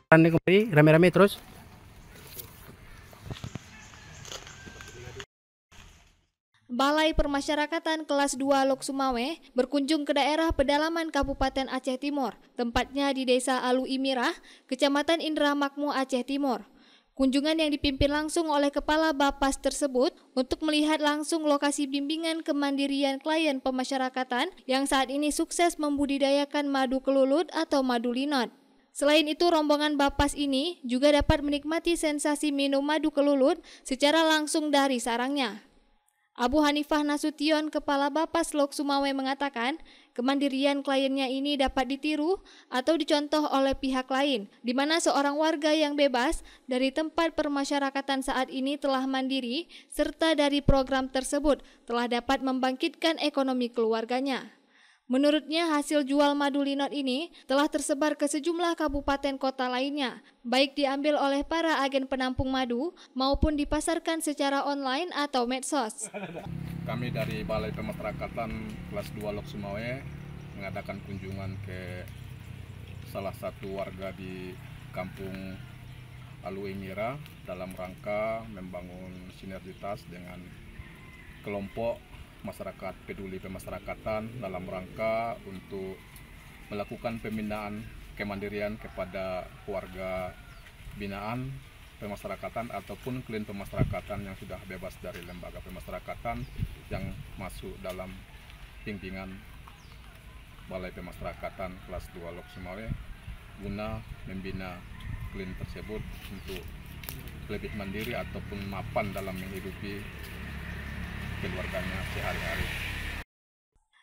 Kembali rame-rame terus. Balai Permasyarakatan Kelas 2 Lok Sumawe berkunjung ke daerah pedalaman Kabupaten Aceh Timur, tempatnya di Desa Alu Imirah, Kecamatan Indramakmu, Aceh Timur. Kunjungan yang dipimpin langsung oleh Kepala Bapas tersebut untuk melihat langsung lokasi bimbingan kemandirian klien pemasyarakatan yang saat ini sukses membudidayakan madu kelulut atau madu linot. Selain itu, rombongan Bapas ini juga dapat menikmati sensasi minum madu kelulut secara langsung dari sarangnya. Abu Hanifah Nasution, Kepala Bapas Lok Sumawe mengatakan, kemandirian kliennya ini dapat ditiru atau dicontoh oleh pihak lain, di mana seorang warga yang bebas dari tempat permasyarakatan saat ini telah mandiri, serta dari program tersebut telah dapat membangkitkan ekonomi keluarganya. Menurutnya, hasil jual madu linot ini telah tersebar ke sejumlah kabupaten kota lainnya, baik diambil oleh para agen penampung madu maupun dipasarkan secara online atau medsos. Kami dari Balai Pemasyarakatan Kelas 2 Lok Sumawe mengadakan kunjungan ke salah satu warga di Kampung Alu Imirah dalam rangka membangun sinergitas dengan kelompok masyarakat peduli pemasyarakatan dalam rangka untuk melakukan pembinaan kemandirian kepada warga binaan pemasyarakatan ataupun klien pemasyarakatan yang sudah bebas dari lembaga pemasyarakatan yang masuk dalam bimbingan Balai Pemasyarakatan Kelas 2 Lok Sumawe guna membina klien tersebut untuk lebih mandiri ataupun mapan dalam menghidupi keluarganya sehari-hari.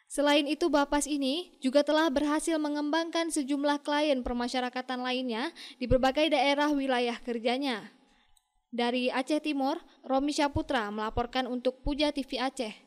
Selain itu, Bapas ini juga telah berhasil mengembangkan sejumlah klien permasyarakatan lainnya di berbagai daerah wilayah kerjanya. Dari Aceh Timur, Romi Syaputra melaporkan untuk Puja TV Aceh.